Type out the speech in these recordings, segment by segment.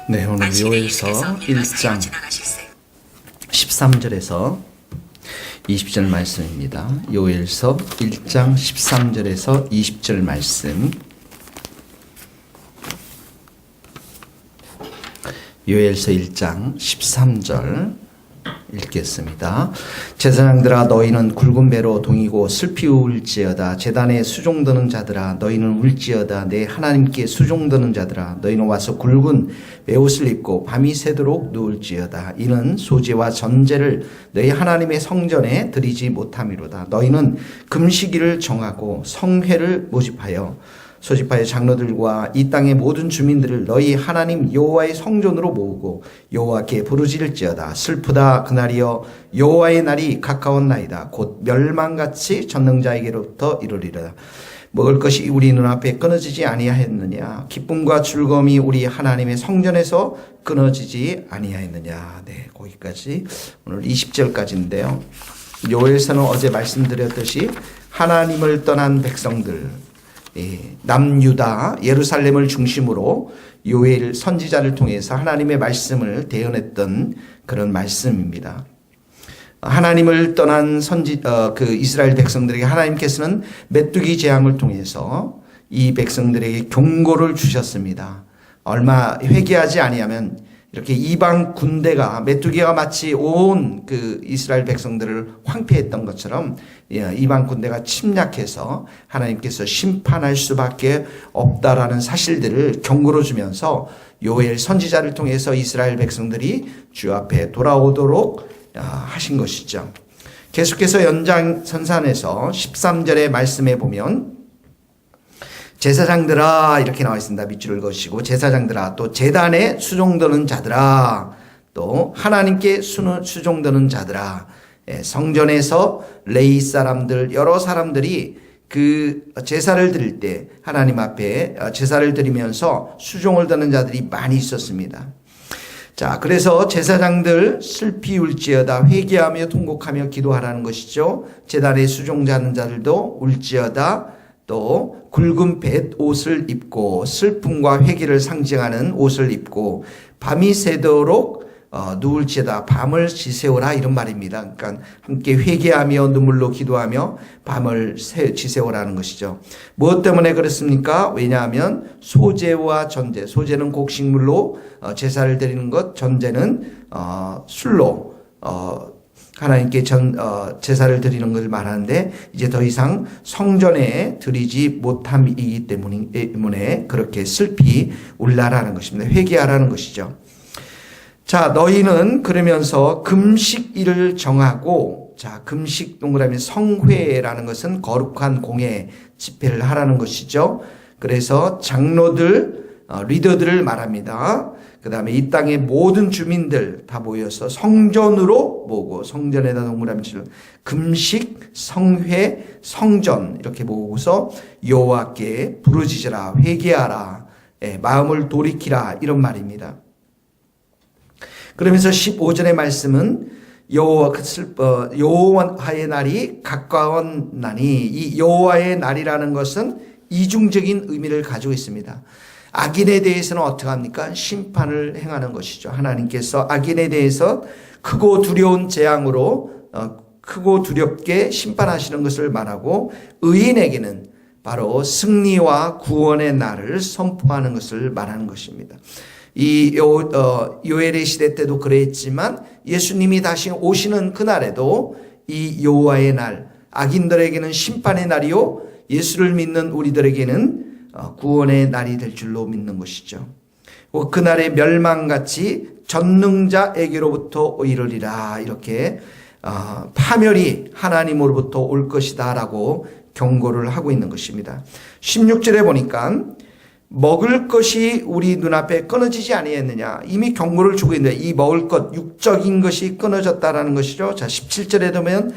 네, 오늘 요엘서 1장 13절에서 20절 말씀입니다. 요엘서 1장 13절에서 20절 말씀. 요엘서 1장 13절 읽겠습니다. 제사장들아 너희는 굵은 배로 동이고 슬피 울지어다. 제단에 수종드는 자들아 너희는 울지어다. 내 하나님께 수종드는 자들아 너희는 와서 굵은 베옷을 입고 밤이 새도록 누울지어다. 이는 소제와 전제를 너희 하나님의 성전에 드리지 못함이로다. 너희는 금식일을 정하고 성회를 모집하여 소집하여 장로들과 이 땅의 모든 주민들을 너희 하나님 여호와의 성전으로 모으고 여호와께 부르짖을지어다. 슬프다 그날이여 여호와의 날이 가까웠나이다. 곧 멸망같이 전능자에게로부터 이르리라. 먹을 것이 우리 눈앞에 끊어지지 아니하였느냐. 기쁨과 즐거움이 우리 하나님의 성전에서 끊어지지 아니하였느냐. 네, 거기까지 오늘 20절까지인데요. 요엘서는 어제 말씀드렸듯이 하나님을 떠난 백성들, 남유다 예루살렘을 중심으로 요엘 선지자를 통해서 하나님의 말씀을 대언했던 그런 말씀입니다. 하나님을 떠난 이스라엘 백성들에게 하나님께서는 메뚜기 재앙을 통해서 이 백성들에게 경고를 주셨습니다. 얼마 회개하지 아니하면 이렇게 이방 군대가 메뚜기가 마치 온 그 이스라엘 백성들을 황폐했던 것처럼 이방 군대가 침략해서 하나님께서 심판할 수밖에 없다라는 사실들을 경고로 주면서 요엘 선지자를 통해서 이스라엘 백성들이 주 앞에 돌아오도록 하신 것이죠. 계속해서 연장선상에서 13절의 말씀에 보면 제사장들아 이렇게 나와 있습니다. 밑줄을 그으시고 제사장들아 또 제단에 수종드는 자들아 또 하나님께 수종드는 자들아. 성전에서 레위 사람들 여러 사람들이 그 제사를 드릴 때 하나님 앞에 제사를 드리면서 수종을 드는 자들이 많이 있었습니다. 자, 그래서 제사장들 슬피 울지어다 회개하며 통곡하며 기도하라는 것이죠. 제단에 수종하는 자들도 울지어다. 또 굵은 뱃옷을 입고 슬픔과 회개를 상징하는 옷을 입고 밤이 새도록 누울지어다. 밤을 지새우라 이런 말입니다. 그러니까 함께 회개하며 눈물로 기도하며 밤을 지새우라는 것이죠. 무엇 때문에 그렇습니까? 왜냐하면 소제와 전제, 소제는 곡식물로 제사를 드리는 것, 전제는 술로 하나님께 제사를 드리는 것을 말하는데 이제 더 이상 성전에 드리지 못함이기 때문에 그렇게 슬피 울라라는 것입니다. 회개하라는 것이죠. 자, 너희는 그러면서 금식일을 정하고, 자, 금식 동그라미 성회라는 것은 거룩한 공예 집회를 하라는 것이죠. 그래서 장로들, 리더들을 말합니다. 그 다음에 이 땅의 모든 주민들 다 모여서 성전으로 모으고, 성전에다 동그라미 치는 금식, 성회, 성전 이렇게 모으고서 여호와께 부르짖으라, 회개하라, 마음을 돌이키라 이런 말입니다. 그러면서 15절의 말씀은 여호와의 날이 가까웠나니 이 여호와의 날이라는 것은 이중적인 의미를 가지고 있습니다. 악인에 대해서는 어떻게 합니까? 심판을 행하는 것이죠. 하나님께서 악인에 대해서 크고 두려운 재앙으로 크고 두렵게 심판하시는 것을 말하고 의인에게는 바로 승리와 구원의 날을 선포하는 것을 말하는 것입니다. 이 요엘의 시대 때도 그랬지만 예수님이 다시 오시는 그날에도 이 여호와의 날, 악인들에게는 심판의 날이요 예수를 믿는 우리들에게는 구원의 날이 될 줄로 믿는 것이죠. 그날의 멸망같이 전능자에게로부터 이르리라 이렇게 파멸이 하나님으로부터 올 것이다 라고 경고를 하고 있는 것입니다. 16절에 보니까 먹을 것이 우리 눈앞에 끊어지지 아니했느냐. 이미 경고를 주고 있는데 이 먹을 것, 육적인 것이 끊어졌다라는 것이죠. 자, 17절에 보면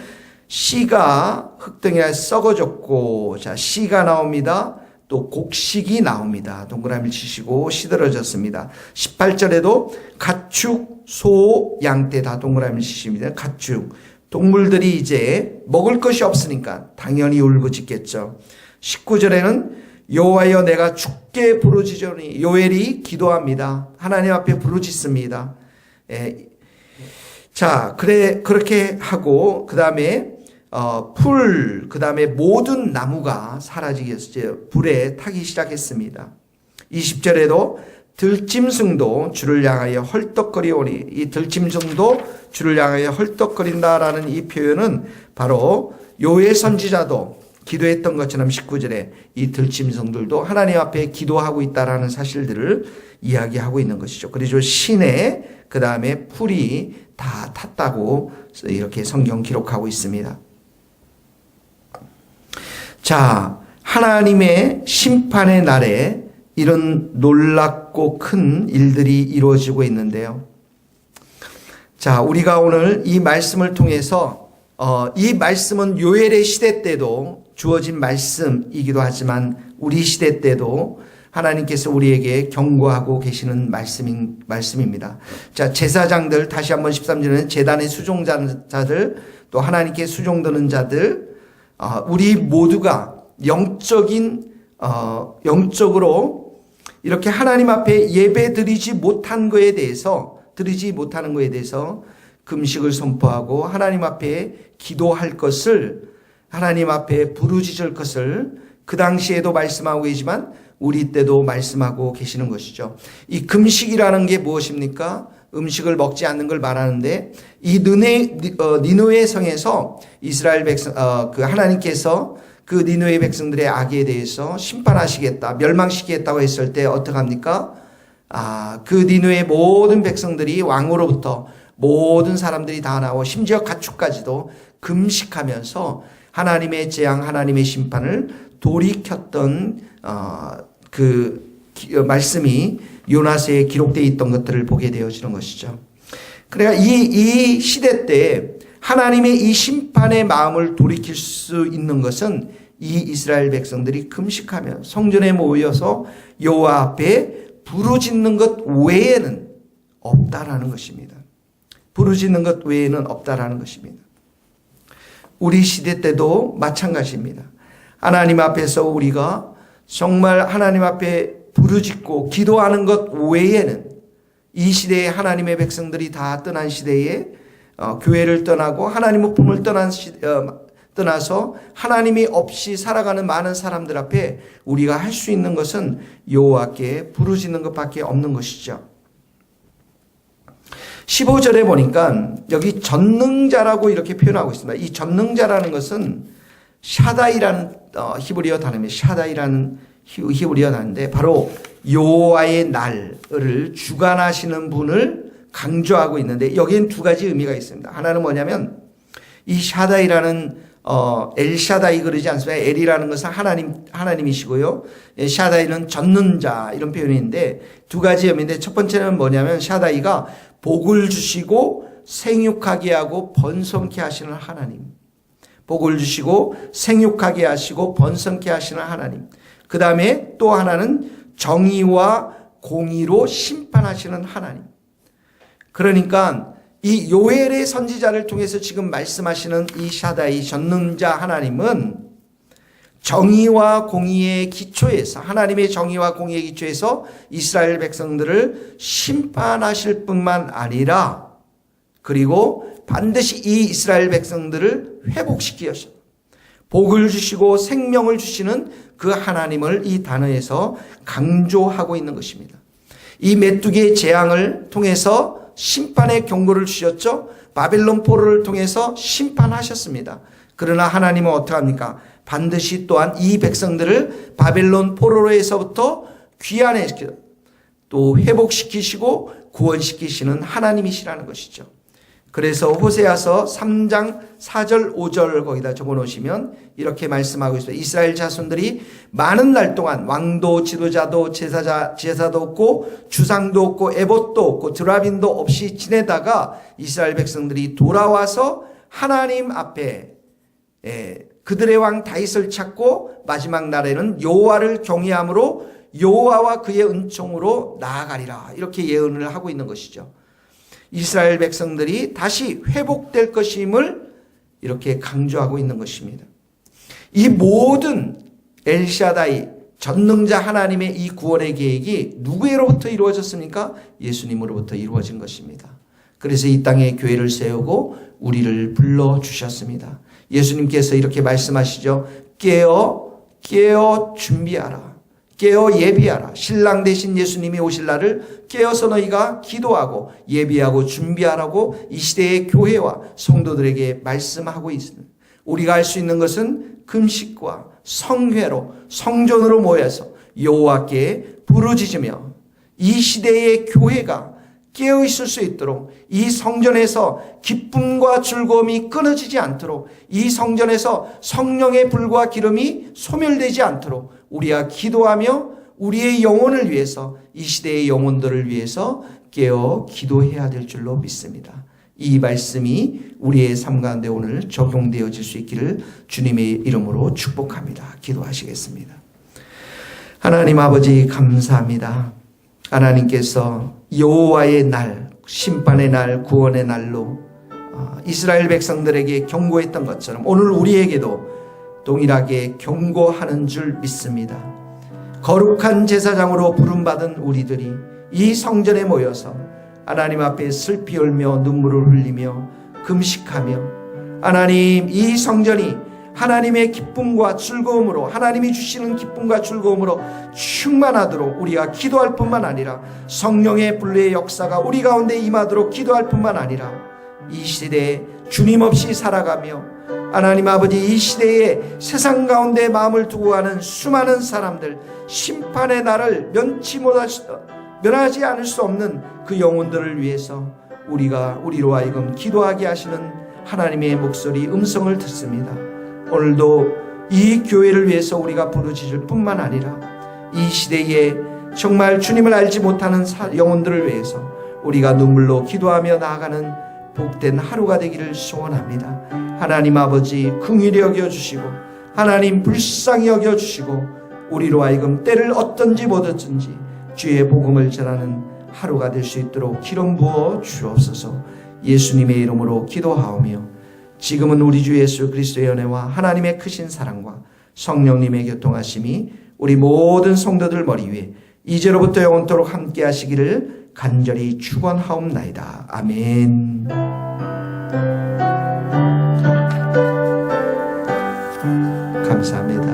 씨가 흙등에 썩어졌고, 자, 씨가 나옵니다. 또 곡식이 나옵니다. 동그라미 치시고 시들어졌습니다. 18절에도 가축, 소, 양떼 다 동그라미 치십니다. 가축. 동물들이 이제 먹을 것이 없으니까 당연히 울부짖겠죠. 19절에는 여호와여 내가 주께 부르짖으니 요엘이 기도합니다. 하나님 앞에 부르짖습니다. 자, 그렇게 하고 그 다음에 그 다음에 모든 나무가 사라지게 불에 타기 시작했습니다. 20절에도 들짐승도 주를 향하여 헐떡거리오니, 이 들짐승도 주를 향하여 헐떡거린다라는 이 표현은 바로 요엘 선지자도 기도했던 것처럼 19절에 이 들짐승들도 하나님 앞에 기도하고 있다라는 사실들을 이야기하고 있는 것이죠. 그리고 신에 그 다음에 풀이 다 탔다고 이렇게 성경 기록하고 있습니다. 자, 하나님의 심판의 날에 이런 놀랍고 큰 일들이 이루어지고 있는데요. 자, 우리가 오늘 이 말씀을 통해서 이 말씀은 요엘의 시대 때도 주어진 말씀이기도 하지만 우리 시대 때도 하나님께서 우리에게 경고하고 계시는 말씀입니다. 자, 제사장들, 다시 한번 13절에는 제단의 수종자들, 또 하나님께 수종드는 자들, 우리 모두가 영적으로 이렇게 하나님 앞에 예배 드리지 못하는 거에 대해서 금식을 선포하고 하나님 앞에 기도할 것을, 하나님 앞에 부르짖을 것을 그 당시에도 말씀하고 계시지만 우리 때도 말씀하고 계시는 것이죠. 이 금식이라는 게 무엇입니까? 음식을 먹지 않는 걸 말하는데, 이 니느웨 성에서 이스라엘 백성, 하나님께서 그 니느웨 백성들의 악에 대해서 심판하시겠다, 멸망시키겠다고 했을 때 어떡합니까? 그 니느웨 모든 백성들이 왕으로부터 모든 사람들이 다 나오고 심지어 가축까지도 금식하면서 하나님의 재앙, 하나님의 심판을 돌이켰던 그 말씀이 요나서에 기록되어 있던 것들을 보게 되어지는 것이죠. 그러니까 이 시대 때 하나님의 이 심판의 마음을 돌이킬 수 있는 것은 이 이스라엘 백성들이 금식하며 성전에 모여서 여호와 앞에 부르짖는 것 외에는 없다라는 것입니다. 부르짖는 것 외에는 없다라는 것입니다. 우리 시대 때도 마찬가지입니다. 하나님 앞에서 우리가 정말 하나님 앞에 부르짖고 기도하는 것 외에는, 이 시대에 하나님의 백성들이 다 떠난 시대에 교회를 떠나고 하나님의 품을 떠나서 하나님이 없이 살아가는 많은 사람들 앞에 우리가 할 수 있는 것은 여호와께 부르짖는 것밖에 없는 것이죠. 15절에 보니까 여기 전능자라고 이렇게 표현하고 있습니다. 이 전능자라는 것은 샤다이라는 히브리어 단어입니다. 샤다이라는 히브리어 단어인데 바로 여호와의 날을 주관하시는 분을 강조하고 있는데, 여기엔 두 가지 의미가 있습니다. 하나는 뭐냐면 이 샤다이라는 엘샤다이 그러지 않습니까? 엘이라는 것은 하나님이시고요. 샤다이는 전능자 이런 표현인데 두 가지 의미인데, 첫 번째는 뭐냐면 샤다이가 복을 주시고 생육하게 하고 번성케 하시는 하나님. 복을 주시고 생육하게 하시고 번성케 하시는 하나님. 그 다음에 또 하나는 정의와 공의로 심판하시는 하나님. 그러니까 이 요엘의 선지자를 통해서 지금 말씀하시는 이 샤다이 전능자 하나님은 정의와 공의의 기초에서, 하나님의 정의와 공의의 기초에서 이스라엘 백성들을 심판하실 뿐만 아니라, 그리고 반드시 이 이스라엘 백성들을 회복시키셔서 복을 주시고 생명을 주시는 그 하나님을 이 단어에서 강조하고 있는 것입니다. 이 메뚜기의 재앙을 통해서 심판의 경고를 주셨죠. 바벨론 포로를 통해서 심판하셨습니다. 그러나 하나님은 어떻게 합니까? 반드시 또한 이 백성들을 바벨론 포로로에서부터 귀환시켜 또 회복시키시고 구원시키시는 하나님이시라는 것이죠. 그래서 호세아서 3장 4절 5절 거기다 적어놓으시면 이렇게 말씀하고 있어요. 이스라엘 자손들이 많은 날 동안 왕도 지도자도 제사도 없고 주상도 없고 에봇도 없고 드라빈도 없이 지내다가 이스라엘 백성들이 돌아와서 하나님 앞에 그들의 왕 다윗을 찾고 마지막 날에는 여호와를 경외함으로 여호와와 그의 은총으로 나아가리라, 이렇게 예언을 하고 있는 것이죠. 이스라엘 백성들이 다시 회복될 것임을 이렇게 강조하고 있는 것입니다. 이 모든 엘샤다이, 전능자 하나님의 이 구원의 계획이 누구로부터 이루어졌습니까? 예수님으로부터 이루어진 것입니다. 그래서 이 땅에 교회를 세우고 우리를 불러주셨습니다. 예수님께서 이렇게 말씀하시죠. 깨어 준비하라. 깨어 예비하라. 신랑 되신 예수님이 오실 날을 깨어서 너희가 기도하고 예비하고 준비하라고 이 시대의 교회와 성도들에게 말씀하고 있습니다. 우리가 할 수 있는 것은 금식과 성회로 성전으로 모여서 여호와께 부르짖으며 이 시대의 교회가 깨어 있을 수 있도록 이 성전에서 기쁨과 즐거움이 끊어지지 않도록 이 성전에서 성령의 불과 기름이 소멸되지 않도록 우리가 기도하며 우리의 영혼을 위해서 이 시대의 영혼들을 위해서 깨어 기도해야 될 줄로 믿습니다. 이 말씀이 우리의 삶 가운데 오늘 적용되어질 수 있기를 주님의 이름으로 축복합니다. 기도하시겠습니다. 하나님 아버지 감사합니다. 하나님께서 여호와의 날, 심판의 날, 구원의 날로 이스라엘 백성들에게 경고했던 것처럼 오늘 우리에게도 동일하게 경고하는 줄 믿습니다. 거룩한 제사장으로 부름받은 우리들이 이 성전에 모여서 하나님 앞에 슬피 울며 눈물을 흘리며 금식하며 하나님 이 성전이 하나님의 기쁨과 즐거움으로 하나님이 주시는 기쁨과 즐거움으로 충만하도록 우리가 기도할 뿐만 아니라 성령의 불의 역사가 우리 가운데 임하도록 기도할 뿐만 아니라 이 시대에 주님 없이 살아가며 하나님 아버지 이 시대에 세상 가운데 마음을 두고 가는 수많은 사람들 심판의 날을 면하지 않을 수 없는 그 영혼들을 위해서 우리로 하여금 기도하게 하시는 하나님의 목소리 음성을 듣습니다. 오늘도 이 교회를 위해서 우리가 부르짖을 뿐만 아니라 이 시대에 정말 주님을 알지 못하는 영혼들을 위해서 우리가 눈물로 기도하며 나아가는 복된 하루가 되기를 소원합니다. 하나님 아버지 긍휼히 여겨주시고 하나님 불쌍히 여겨주시고 우리로 하여금 때를 어떤지 못어든지 주의 복음을 전하는 하루가 될 수 있도록 기름 부어 주옵소서. 예수님의 이름으로 기도하오며 지금은 우리 주 예수 그리스도의 은혜와 하나님의 크신 사랑과 성령님의 교통하심이 우리 모든 성도들 머리 위에 이제로부터 영원토록 함께 하시기를 간절히 축원하옵나이다. 아멘. 감사합니다.